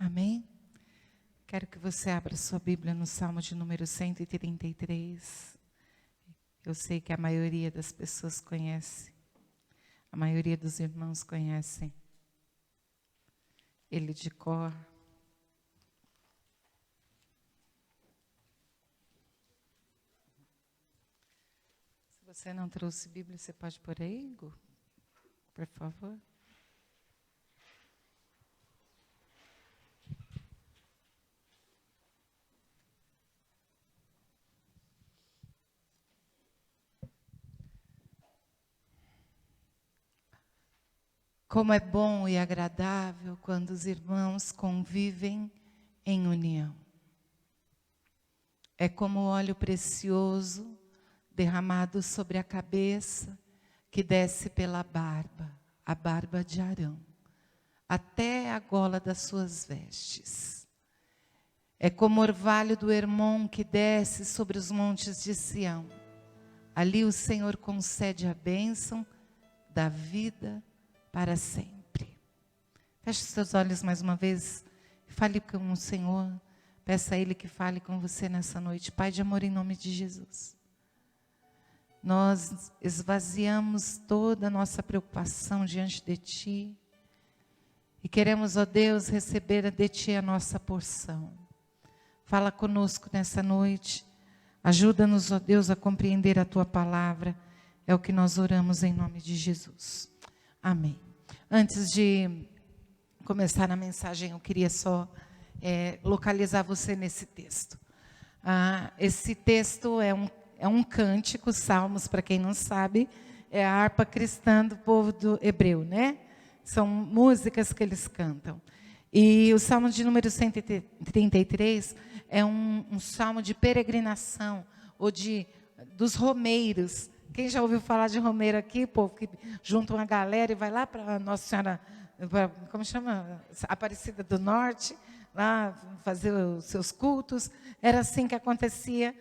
Amém? Quero que você abra sua Bíblia no Salmo de número 133. Eu sei que a maioria das pessoas conhece, a maioria dos irmãos conhecem ele de cor. Se você não trouxe Bíblia, você pode pôr aí, Gu? Por favor. Como é bom e agradável quando os irmãos convivem em união. É como óleo precioso derramado sobre a cabeça, que desce pela barba, a barba de Arão, até a gola das suas vestes. É como orvalho do Hermon que desce sobre os montes de Sião. Ali o Senhor concede a bênção da vida para sempre. Feche os seus olhos mais uma vez, fale com o Senhor, peça a Ele que fale com você nessa noite. Pai de amor, em nome de Jesus, nós esvaziamos toda a nossa preocupação diante de Ti, e queremos, ó Deus, receber de Ti a nossa porção. Fala conosco nessa noite, ajuda-nos, ó Deus, a compreender a Tua palavra, é o que nós oramos em nome de Jesus. Amém. Antes de começar a mensagem, eu queria só localizar você nesse texto. Esse texto é um cântico, Salmos, para quem não sabe, é a harpa cristã do povo do hebreu, né? São músicas que eles cantam. E o Salmo de número 133 é um salmo de peregrinação, ou dos romeiros. Quem já ouviu falar de romeiro aqui, povo que junta uma galera e vai lá para Nossa Senhora, como chama? Aparecida do Norte, lá fazer os seus cultos. Era assim que acontecia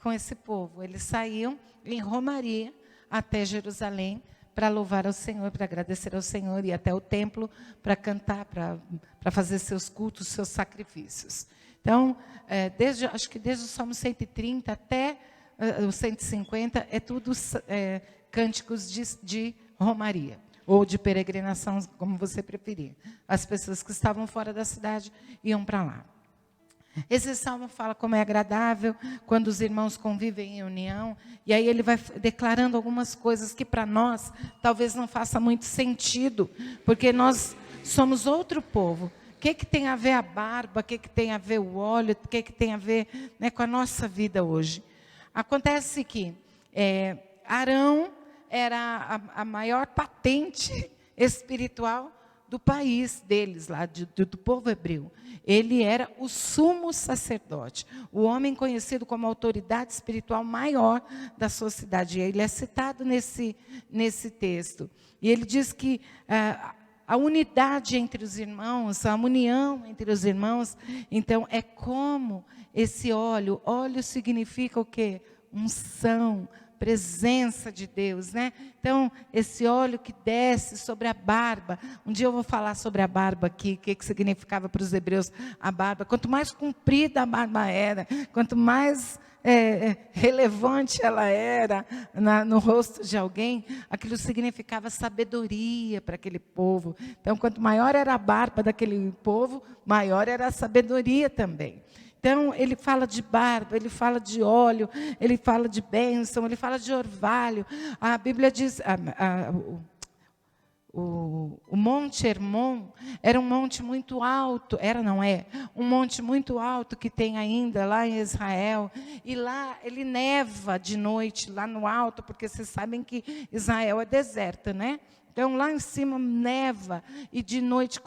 com esse povo. Eles saíam em romaria até Jerusalém para louvar ao Senhor, para agradecer ao Senhor, e até o templo para cantar, para fazer seus cultos, seus sacrifícios. Então, acho que desde o Salmo 130 até o 150, é tudo cânticos de romaria, ou de peregrinação, como você preferir. As pessoas que estavam fora da cidade iam para lá. Esse salmo fala como é agradável quando os irmãos convivem em união, e aí ele vai declarando algumas coisas que para nós talvez não faça muito sentido, porque nós somos outro povo. O que tem a ver a barba, o que tem a ver o óleo, o que tem a ver, né, com a nossa vida hoje? Acontece que Arão era a maior patente espiritual do país deles, lá do povo hebreu. Ele era o sumo sacerdote, o homem conhecido como a autoridade espiritual maior da sua cidade. Ele é citado nesse texto. E ele diz que a unidade entre os irmãos, a união entre os irmãos, então é como esse óleo significa o quê? Unção, presença de Deus, né? Então, esse óleo que desce sobre a barba. Um dia eu vou falar sobre a barba aqui, o que significava para os hebreus a barba. Quanto mais comprida a barba era, quanto mais relevante ela era no rosto de alguém, aquilo significava sabedoria para aquele povo. Então, quanto maior era a barba daquele povo, maior era a sabedoria também. Então, ele fala de barba, ele fala de óleo, ele fala de bênção, ele fala de orvalho. A Bíblia diz, o Monte Hermon era um monte muito alto, um monte muito alto que tem ainda lá em Israel. E lá ele neva de noite, lá no alto, porque vocês sabem que Israel é deserto, né? Então, lá em cima neva, e de noite,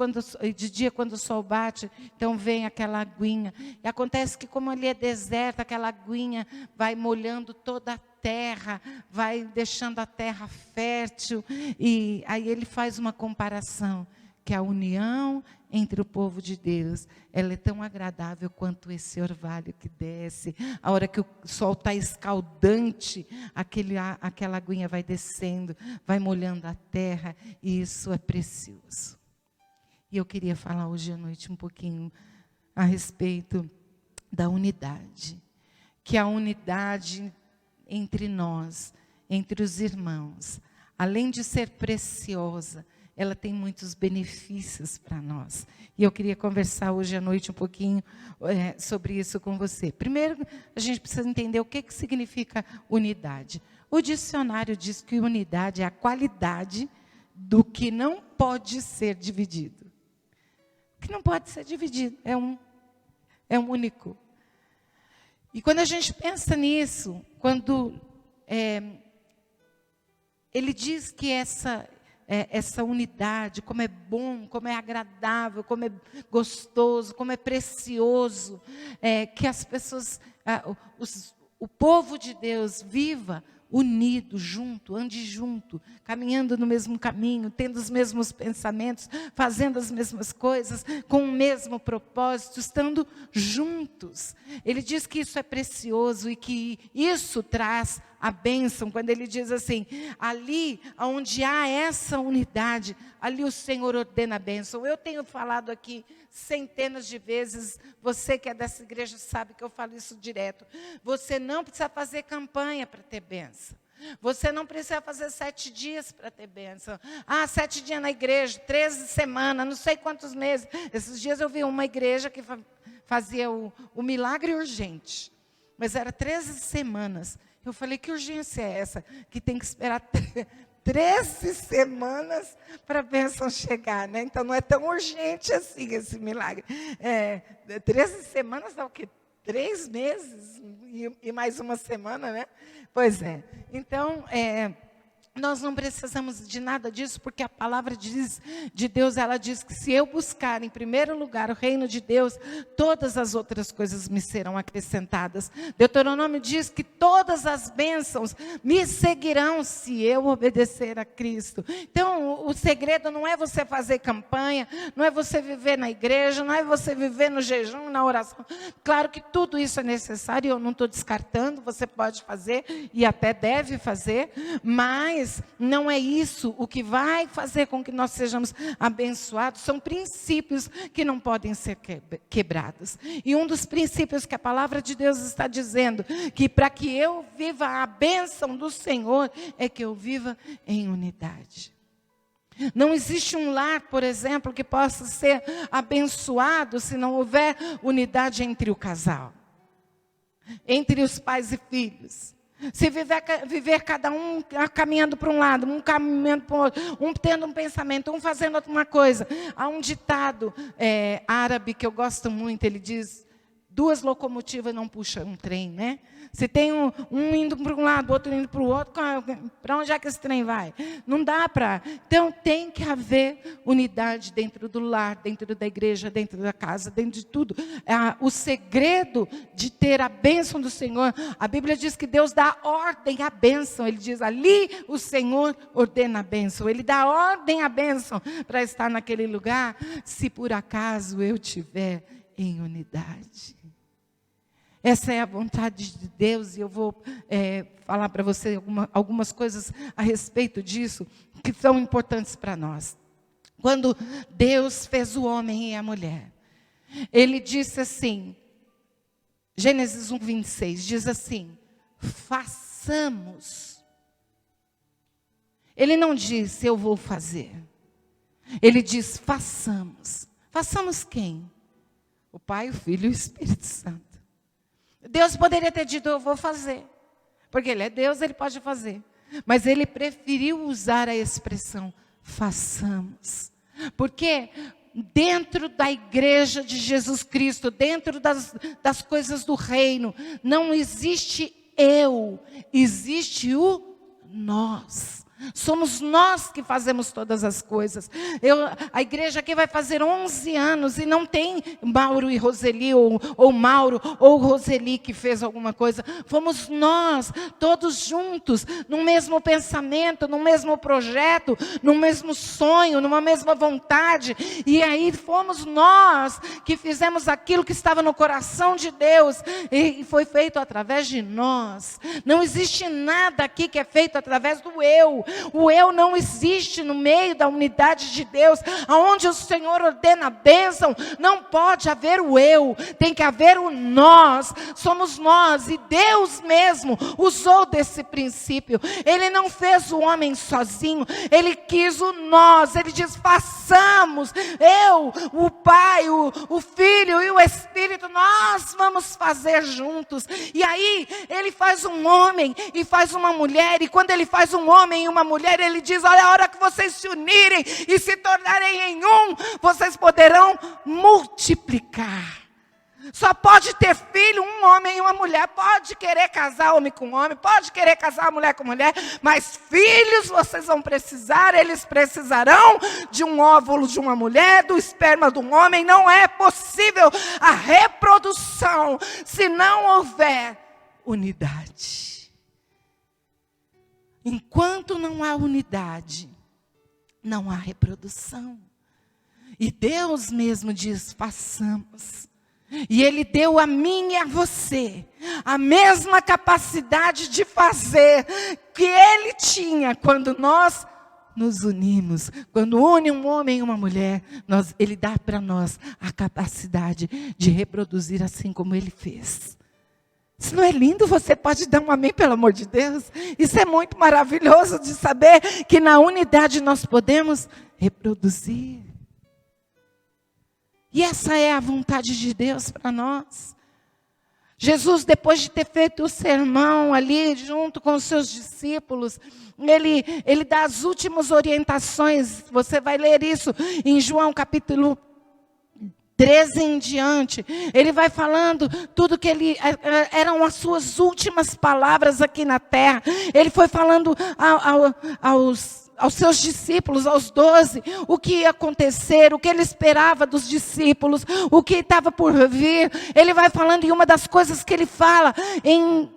de dia, quando o sol bate, então vem aquela aguinha. E acontece que, como ali é deserto, aquela aguinha vai molhando toda a terra, vai deixando a terra fértil. E aí ele faz uma comparação, que a união entre o povo de Deus, ela é tão agradável quanto esse orvalho que desce. A hora que o sol está escaldante, aquela aguinha vai descendo, vai molhando a terra, e isso é precioso. E eu queria falar hoje à noite um pouquinho a respeito da unidade. Que a unidade entre nós, entre os irmãos, além de ser preciosa, ela tem muitos benefícios para nós. E eu queria conversar hoje à noite um pouquinho sobre isso com você. Primeiro, a gente precisa entender o que significa unidade. O dicionário diz que unidade é a qualidade do que não pode ser dividido. O que não pode ser dividido é um único. E quando a gente pensa nisso, quando ele diz que essa unidade, como é bom, como é agradável, como é gostoso, como é precioso, que as pessoas, o povo de Deus viva unido, junto, ande junto, caminhando no mesmo caminho, tendo os mesmos pensamentos, fazendo as mesmas coisas, com o mesmo propósito, estando juntos. Ele diz que isso é precioso e que isso traz a bênção, quando ele diz assim, ali onde há essa unidade, ali o Senhor ordena a bênção. Eu tenho falado aqui centenas de vezes, você que é dessa igreja sabe que eu falo isso direto. Você não precisa fazer campanha para ter bênção. Você não precisa fazer 7 dias para ter bênção. 7 dias na igreja, 13 semanas, não sei quantos meses. Esses dias eu vi uma igreja que fazia o milagre urgente, mas era 13 semanas. Eu falei, que urgência é essa? Que tem que esperar 13 semanas para a bênção chegar, né? Então, não é tão urgente assim esse milagre. 13 semanas dá o quê? 3 meses e mais uma semana, né? Pois é. Então, nós não precisamos de nada disso, porque a palavra de Deus, ela diz que se eu buscar em primeiro lugar o reino de Deus, todas as outras coisas me serão acrescentadas. Deuteronômio diz que todas as bênçãos me seguirão se eu obedecer a Cristo. Então, o segredo não é você fazer campanha, não é você viver na igreja, não é você viver no jejum, na oração. Claro que tudo isso é necessário, eu não estou descartando, você pode fazer e até deve fazer, mas não é isso o que vai fazer com que nós sejamos abençoados. São princípios que não podem ser quebrados. E um dos princípios que a palavra de Deus está dizendo, que para que eu viva a bênção do Senhor, é que eu viva em unidade. Não existe um lar, por exemplo, que possa ser abençoado se não houver unidade entre o casal, entre os pais e filhos. Se viver cada um caminhando para um lado, um caminhando para o outro, um tendo um pensamento, um fazendo outra coisa. Há um ditado árabe que eu gosto muito, ele diz, 2 locomotivas não puxam um trem, né? Se tem um indo para um lado, outro indo para o outro, para onde é que esse trem vai? Não dá para. Então, tem que haver unidade dentro do lar, dentro da igreja, dentro da casa, dentro de tudo. O segredo de ter a bênção do Senhor, a Bíblia diz que Deus dá ordem à bênção. Ele diz, ali o Senhor ordena a bênção. Ele dá ordem à bênção para estar naquele lugar, se por acaso eu estiver em unidade. Essa é a vontade de Deus, e eu vou falar para você algumas coisas a respeito disso, que são importantes para nós. Quando Deus fez o homem e a mulher, Ele disse assim, Gênesis 1:26, diz assim, façamos. Ele não disse, eu vou fazer. Ele diz, façamos. Façamos quem? O Pai, o Filho e o Espírito Santo. Deus poderia ter dito, eu vou fazer. Porque Ele é Deus, Ele pode fazer. Mas Ele preferiu usar a expressão, façamos. Porque dentro da igreja de Jesus Cristo, dentro das coisas do reino, não existe eu, existe o nós. Somos nós que fazemos todas as coisas. A igreja aqui vai fazer 11 anos e não tem Mauro e Roseli, ou Mauro ou Roseli que fez alguma coisa. Fomos nós, todos juntos, no mesmo pensamento, no mesmo projeto, no mesmo sonho, numa mesma vontade. E aí fomos nós que fizemos aquilo que estava no coração de Deus. E foi feito através de nós. Não existe nada aqui que é feito através do eu. O eu não existe no meio da unidade de Deus. Aonde o Senhor ordena a bênção, não pode haver o eu, tem que haver o nós. Somos nós, e Deus mesmo usou desse princípio. Ele não fez o homem sozinho, Ele quis o nós. Ele diz: façamos, eu, o Pai, o Filho e o Espírito, nós vamos fazer juntos. E aí Ele faz um homem e faz uma mulher, e quando Ele faz um homem e uma mulher, Ele diz: olha, a hora que vocês se unirem e se tornarem em um, vocês poderão multiplicar. Só pode ter filho um homem e uma mulher. Pode querer casar homem com homem, pode querer casar mulher com mulher, mas filhos vocês vão precisar. Eles precisarão de um óvulo de uma mulher, do esperma de um homem. Não é possível a reprodução se não houver unidade. Enquanto não há unidade, não há reprodução. E Deus mesmo diz: façamos. E Ele deu a mim e a você a mesma capacidade de fazer que Ele tinha quando nós nos unimos. Quando une um homem e uma mulher, Ele dá para nós a capacidade de reproduzir assim como Ele fez. Isso não é lindo? Você pode dar um amém, pelo amor de Deus? Isso é muito maravilhoso de saber que na unidade nós podemos reproduzir. E essa é a vontade de Deus para nós. Jesus, depois de ter feito o sermão ali, junto com os seus discípulos, ele dá as últimas orientações. Você vai ler isso em João capítulo 13 em diante. Ele vai falando tudo que eram as suas últimas palavras aqui na terra. Ele foi falando aos seus discípulos, aos 12, o que ia acontecer, o que Ele esperava dos discípulos, o que estava por vir. Ele vai falando, e uma das coisas que Ele fala em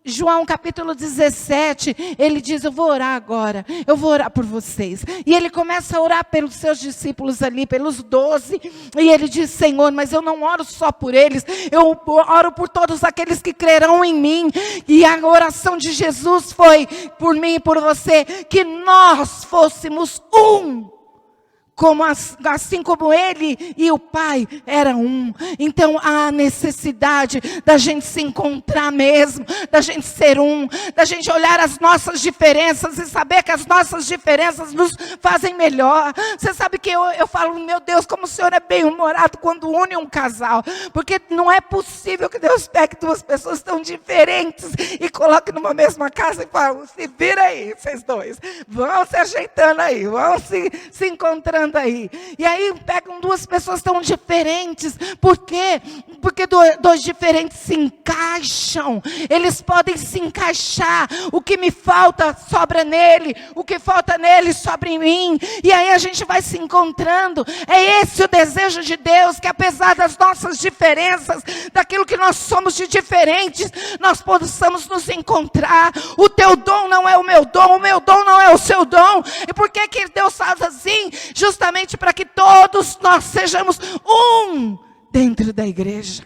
João capítulo 17, Ele diz: eu vou orar agora, eu vou orar por vocês. E Ele começa a orar pelos seus discípulos ali, pelos 12, e Ele diz: Senhor, mas eu não oro só por eles, eu oro por todos aqueles que crerão em mim. E a oração de Jesus foi por mim e por você, que nós fôssemos um. Assim como Ele e o Pai eram um. Então há necessidade da gente se encontrar mesmo, da gente ser um, da gente olhar as nossas diferenças e saber que as nossas diferenças nos fazem melhor. Você sabe que eu falo: meu Deus, como o Senhor é bem-humorado quando une um casal, porque não é possível que Deus pegue duas pessoas tão diferentes e coloque numa mesma casa e fale: se vira aí, vocês dois, vão se ajeitando aí, vão se encontrando aí. E aí pegam duas pessoas tão diferentes. Por quê? Porque dois diferentes se encaixam. Eles podem se encaixar. O que me falta sobra nele, o que falta nele sobra em mim. E aí a gente vai se encontrando. É esse o desejo de Deus, que apesar das nossas diferenças, daquilo que nós somos de diferentes, nós possamos nos encontrar. O teu dom não é o meu dom não é o seu dom. E por que Deus faz assim? Justamente para que todos nós sejamos um dentro da igreja.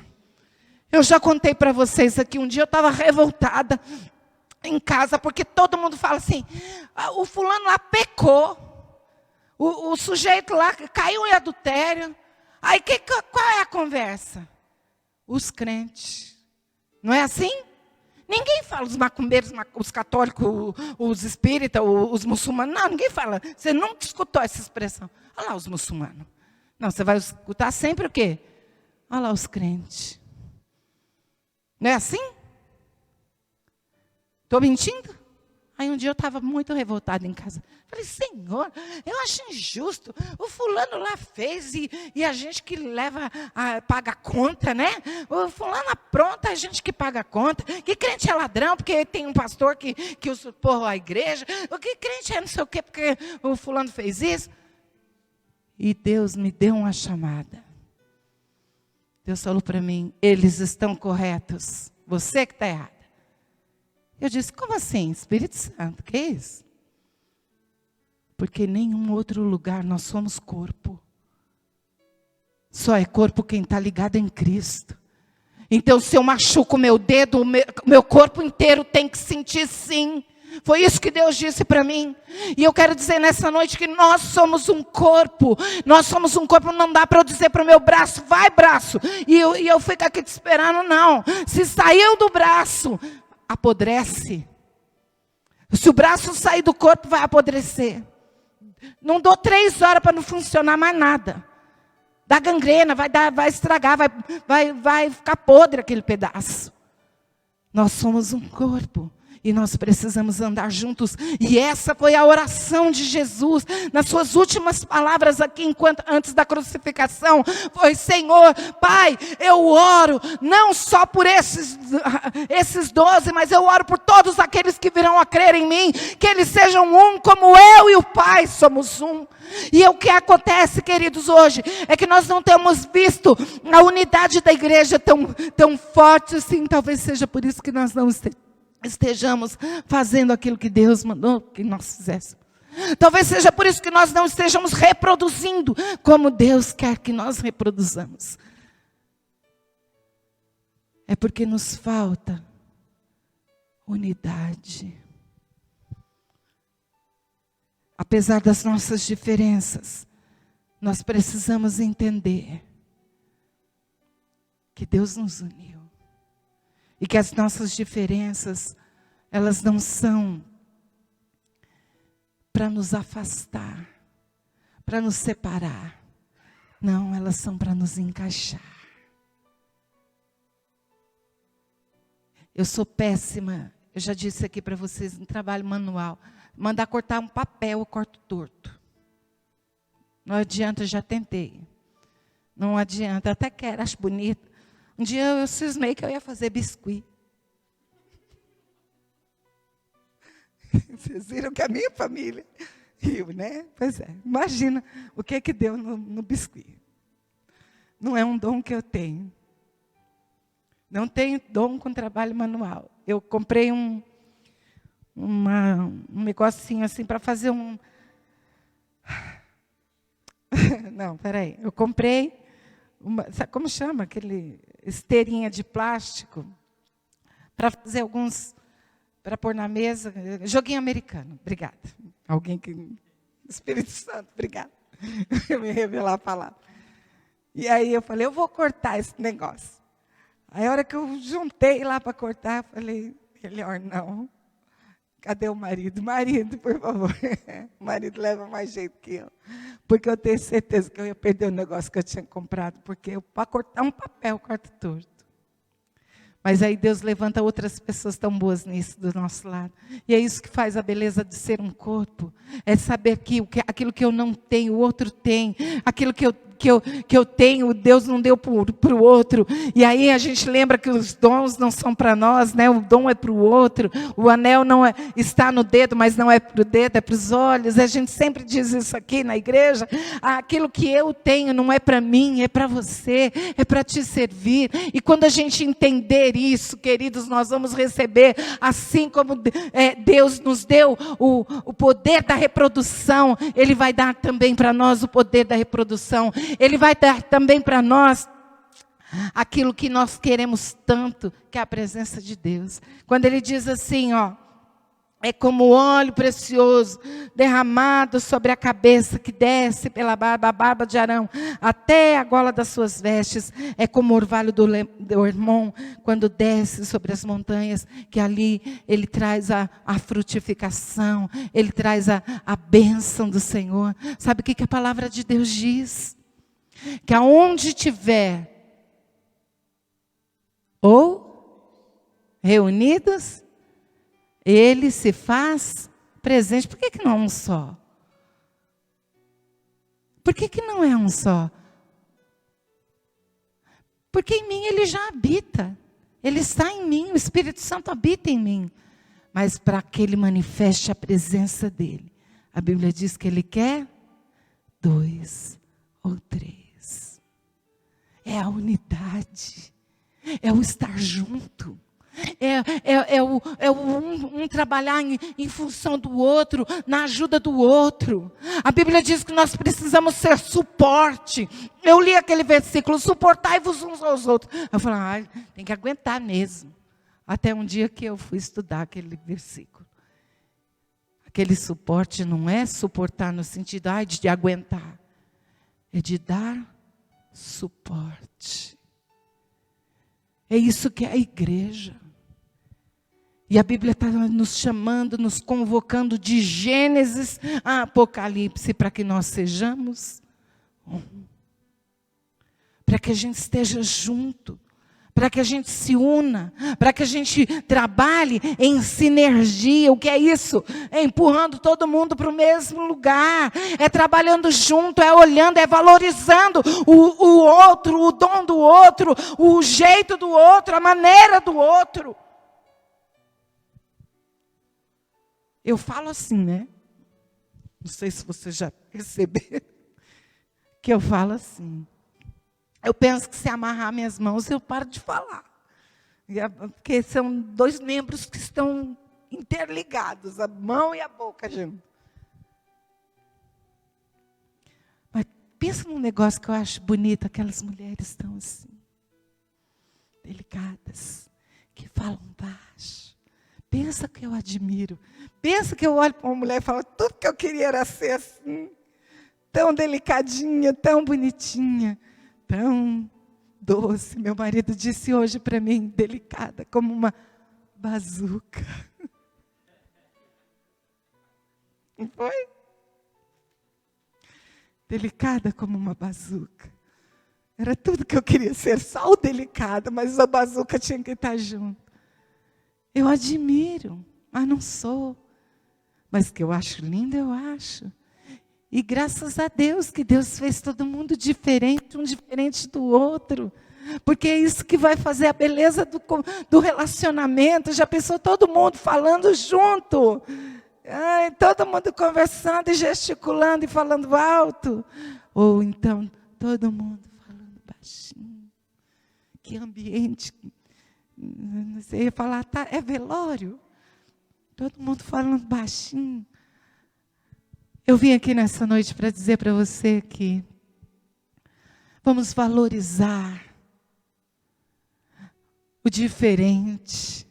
Eu já contei para vocês aqui, um dia eu estava revoltada em casa, porque todo mundo fala assim: o fulano lá pecou, o sujeito lá caiu em adultério. Aí qual é a conversa? Os crentes. Não é assim? Ninguém fala os macumbeiros, os católicos, os espíritas, os muçulmanos. Não, ninguém fala. Você nunca escutou essa expressão. Olha lá os muçulmanos. Não, você vai escutar sempre o quê? Olha lá os crentes. Não é assim? Estou mentindo? Aí um dia eu estava muito revoltada em casa. Falei: Senhor, eu acho injusto. O fulano lá fez e a gente que paga a conta, né? O fulano apronta, a gente que paga a conta. Que crente é ladrão porque tem um pastor que usurpou a igreja. O que crente é não sei o quê porque o fulano fez isso. E Deus me deu uma chamada. Deus falou para mim: eles estão corretos, você que está errada. Eu disse: como assim, Espírito Santo, que é isso? Porque em nenhum outro lugar nós somos corpo. Só é corpo quem está ligado em Cristo. Então se eu machuco o meu dedo, o meu corpo inteiro tem que sentir sim. Foi isso que Deus disse para mim. E eu quero dizer nessa noite que nós somos um corpo. Nós somos um corpo, não dá para eu dizer para o meu braço, vai braço. E eu fico aqui te esperando, não. Se saiu do braço, apodrece. Se o braço sair do corpo, vai apodrecer. Não dou 3 horas para não funcionar mais nada. Dá gangrena, vai estragar, vai ficar podre aquele pedaço. Nós somos um corpo. E nós precisamos andar juntos. E essa foi a oração de Jesus. Nas suas últimas palavras aqui, antes da crucificação. Foi: Senhor, Pai, eu oro. Não só por esses 12, mas eu oro por todos aqueles que virão a crer em mim. Que eles sejam um, como eu e o Pai somos um. E o que acontece, queridos, hoje, é que nós não temos visto a unidade da igreja tão forte assim. Talvez seja por isso que nós não estejamos fazendo aquilo que Deus mandou que nós fizéssemos. Talvez seja por isso que nós não estejamos reproduzindo como Deus quer que nós reproduzamos. É porque nos falta unidade. Apesar das nossas diferenças, nós precisamos entender que Deus nos uniu. E que as nossas diferenças, elas não são para nos afastar, para nos separar. Não, elas são para nos encaixar. Eu sou péssima, eu já disse aqui para vocês, em trabalho manual. Mandar cortar um papel, eu corto torto. Não adianta, eu já tentei. Não adianta, até quero, acho bonito. Um dia eu cismei que eu ia fazer biscuit. Vocês viram que a minha família riu, né? Pois é, imagina o que deu no biscuit. Não é um dom que eu tenho. Não tenho dom com trabalho manual. Eu comprei um negocinho assim para fazer um... Não, peraí. Eu comprei sabe como chama? Aquele esteirinha de plástico para fazer alguns, para pôr na mesa, joguinho americano. Obrigada. Alguém que... Espírito Santo, obrigada. Eu me revelar a palavra. E aí eu falei, eu vou cortar esse negócio. Aí a hora que eu juntei lá para cortar, eu falei, melhor não. Cadê o marido? Marido, por favor. O marido leva mais jeito que eu. Porque eu tenho certeza que eu ia perder o negócio que eu tinha comprado. Porque para cortar um papel, eu corto torto. Mas aí Deus levanta outras pessoas tão boas nisso do nosso lado. E é isso que faz a beleza de ser um corpo. É saber que aquilo que eu não tenho, o outro tem. Aquilo que eu tenho, Deus não deu para o outro. E aí a gente lembra que os dons não são para nós, né? O dom é para o outro. O anel não está no dedo, mas não é para o dedo, é para os olhos. A gente sempre diz isso aqui na igreja. Aquilo que eu tenho não é para mim, é para você, é para te servir. E quando a gente entender isso, queridos, nós vamos receber, assim como Deus nos deu o poder da reprodução, Ele vai dar também para nós o poder da reprodução. Ele vai dar também para nós aquilo que nós queremos tanto, que é a presença de Deus. Quando Ele diz assim, ó, é como óleo precioso derramado sobre a cabeça que desce pela barba, a barba de Arão, até a gola das suas vestes. É como o orvalho do Hermon, quando desce sobre as montanhas, que ali ele traz a frutificação, ele traz a bênção do Senhor. Sabe o que a palavra de Deus diz? Que aonde tiver ou reunidos, Ele se faz presente. Por que não é um só? Por que não é um só? Porque em mim Ele já habita. Ele está em mim, o Espírito Santo habita em mim. Mas para que Ele manifeste a presença dEle, a Bíblia diz que Ele quer 2 ou 3. É a unidade. É o estar junto. É um trabalhar em função do outro, na ajuda do outro. A Bíblia diz que nós precisamos ser suporte. Eu li aquele versículo, suportai-vos uns aos outros. Eu falei, tem que aguentar mesmo. Até um dia que eu fui estudar aquele versículo. Aquele suporte não é suportar no sentido de aguentar. É de dar suporte. É isso que é a igreja. E a Bíblia está nos chamando, nos convocando de Gênesis a Apocalipse, para que nós sejamos um. Para que a gente esteja junto. Para que a gente se una, para que a gente trabalhe em sinergia. O que é isso? É empurrando todo mundo para o mesmo lugar, é trabalhando junto, é olhando, é valorizando o outro, o dom do outro, o jeito do outro, a maneira do outro. Eu falo assim, né? Não sei se vocês já perceberam, que eu falo assim. Eu penso que se amarrar minhas mãos, eu paro de falar. Porque são dois membros que estão interligados, a mão e a boca, gente. Mas pensa num negócio que eu acho bonito, aquelas mulheres estão assim, delicadas, que falam baixo. Pensa que eu admiro. Pensa que eu olho para uma mulher e falo, tudo que eu queria era ser assim, tão delicadinha, tão bonitinha. Tão doce. Meu marido disse hoje para mim, delicada como uma bazuca. Não foi? Delicada como uma bazuca. Era tudo que eu queria ser, só o delicado, mas a bazuca tinha que estar junto. Eu admiro, mas não sou. Mas que eu acho lindo, eu acho. E graças a Deus, que Deus fez todo mundo diferente, um diferente do outro. Porque é isso que vai fazer a beleza do relacionamento. Já pensou todo mundo falando junto? Ai, todo mundo conversando e gesticulando e falando alto. Ou então, todo mundo falando baixinho. Que ambiente. Não sei, ia falar, tá, é velório. Todo mundo falando baixinho. Eu vim aqui nessa noite para dizer para você que vamos valorizar o diferente.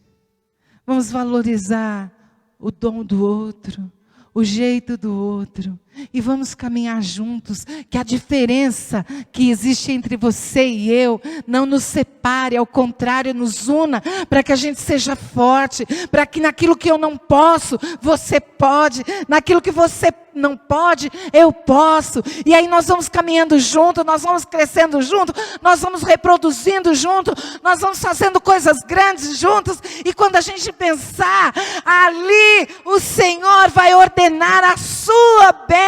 Vamos valorizar o dom do outro, o jeito do outro. E vamos caminhar juntos, que a diferença que existe entre você e eu não nos separe, ao contrário, nos una, para que a gente seja forte, para que naquilo que eu não posso, você pode, naquilo que você não pode, eu posso. E aí nós vamos caminhando junto, nós vamos crescendo junto, nós vamos reproduzindo junto, nós vamos fazendo coisas grandes juntos. E quando a gente pensar, ali o Senhor vai ordenar a sua bênção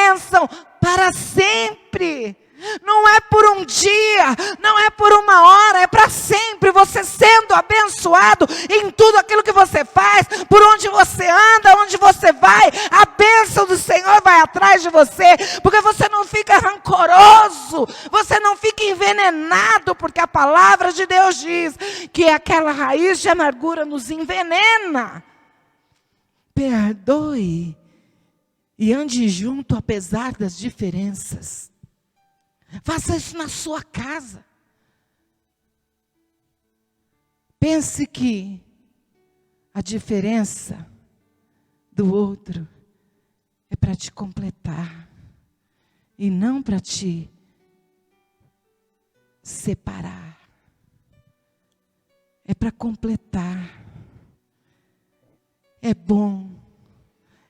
para sempre. Não é por um dia, não é por uma hora, é para sempre. Você sendo abençoado em tudo aquilo que você faz, por onde você anda, onde você vai, a bênção do Senhor vai atrás de você, porque você não fica rancoroso, você não fica envenenado, porque a palavra de Deus diz que aquela raiz de amargura nos envenena. Perdoe e ande junto apesar das diferenças. Faça isso na sua casa. Pense que a diferença do outro é para te completar e não para te separar. É para completar. É bom,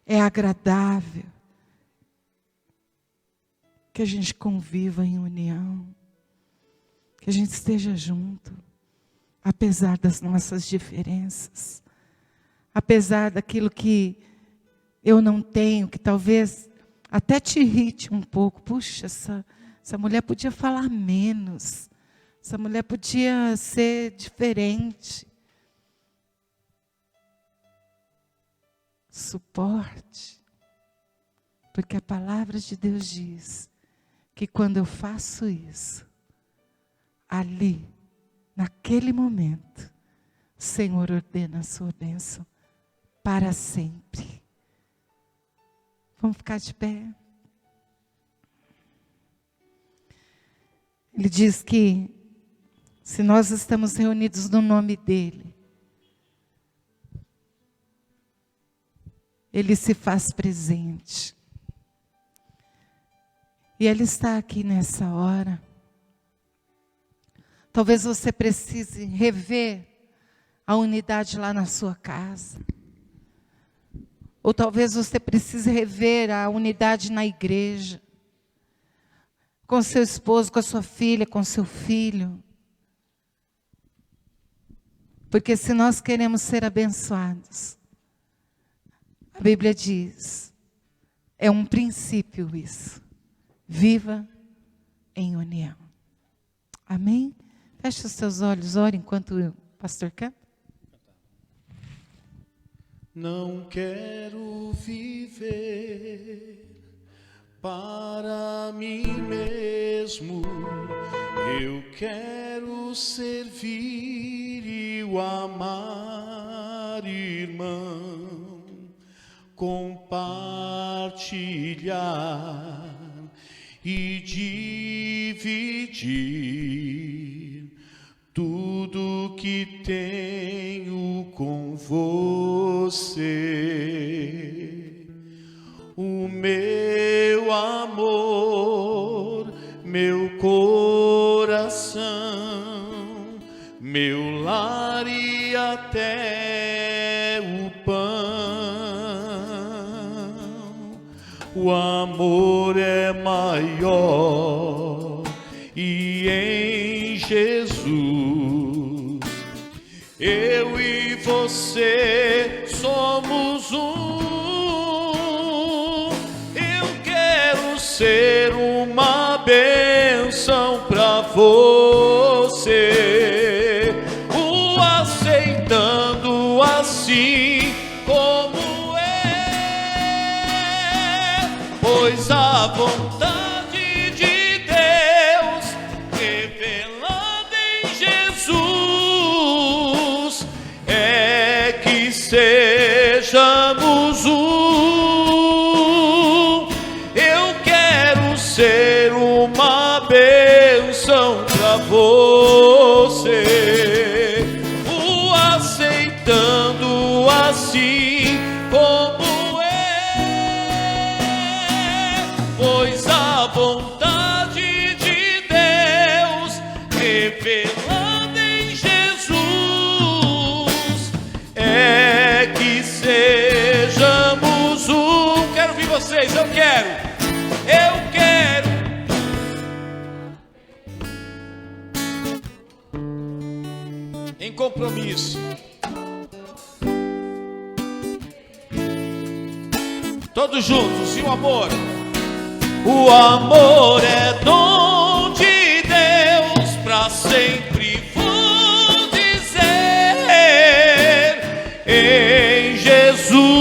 é agradável que a gente conviva em união, que a gente esteja junto, apesar das nossas diferenças, apesar daquilo que eu não tenho, que talvez até te irrite um pouco. Puxa, essa mulher podia falar menos, essa mulher podia ser diferente. Suporte, porque a palavra de Deus diz que quando eu faço isso, ali, naquele momento, o Senhor ordena a sua bênção para sempre. Vamos ficar de pé. Ele diz que se nós estamos reunidos no nome dEle, Ele se faz presente. E Ele está aqui nessa hora. Talvez você precise rever a unidade lá na sua casa. Ou talvez você precise rever a unidade na igreja. Com seu esposo, com a sua filha, com seu filho. Porque se nós queremos ser abençoados, a Bíblia diz, é um princípio isso. Viva em união. Amém? Feche os seus olhos, ore enquanto o pastor canta. Não quero viver para mim mesmo, eu quero servir e o amar, irmão, compartilhar e dividir tudo que tenho com você. O meu amor, meu coração, meu lar e até o pão. O amor é maior e em Jesus eu e você somos um. Eu quero ser uma bênção para você, o aceitando assim como é, pois a vontade de Deus revelada em Jesus é que sejamos um. Eu quero ser uma bênção para você, o aceitando assim como é, pois a vontade de Deus revelada em Jesus é que sejamos um. Quero ouvir vocês, eu quero em compromisso. Todos juntos, e o amor? O amor é dom de Deus para sempre vos dizer. Em Jesus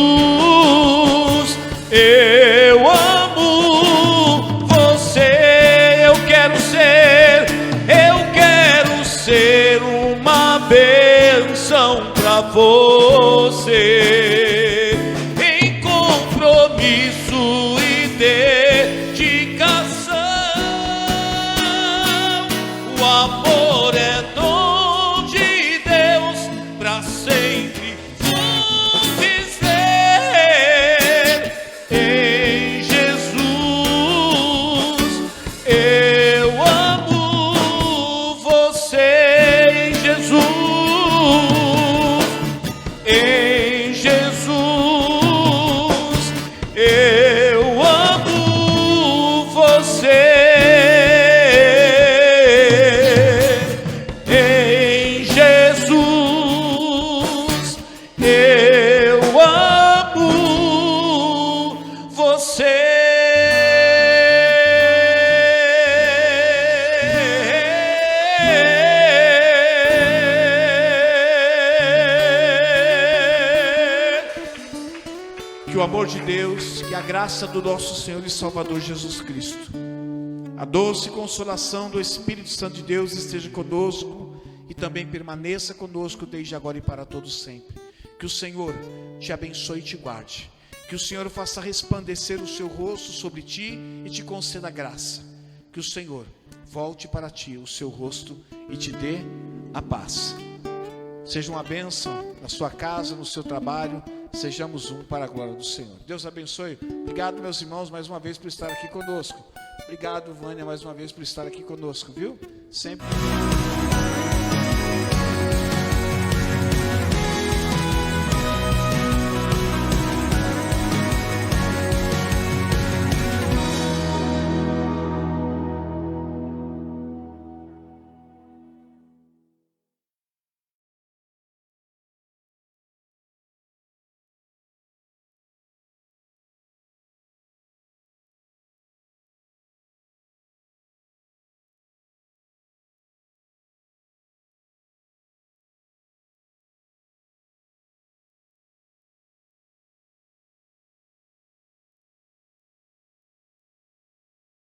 eu amo você. Eu quero ser uma bênção para você, em compromisso e dedicação. O amor é dom de Deus para sempre vos dizer. Em Jesus eu amo você. Em Jesus, em Jesus eu amo você. Em Jesus eu amo você. Que o amor de Deus, que a graça do nosso Senhor e Salvador Jesus Cristo, a doce consolação do Espírito Santo de Deus esteja conosco e também permaneça conosco desde agora e para todos sempre. Que o Senhor te abençoe e te guarde. Que o Senhor faça resplandecer o seu rosto sobre ti e te conceda graça. Que o Senhor volte para ti o seu rosto e te dê a paz. Seja uma bênção na sua casa, no seu trabalho, sejamos um para a glória do Senhor. Deus abençoe. Obrigado, meus irmãos, mais uma vez por estar aqui conosco. Obrigado, Vânia, mais uma vez por estar aqui conosco, viu? Sempre.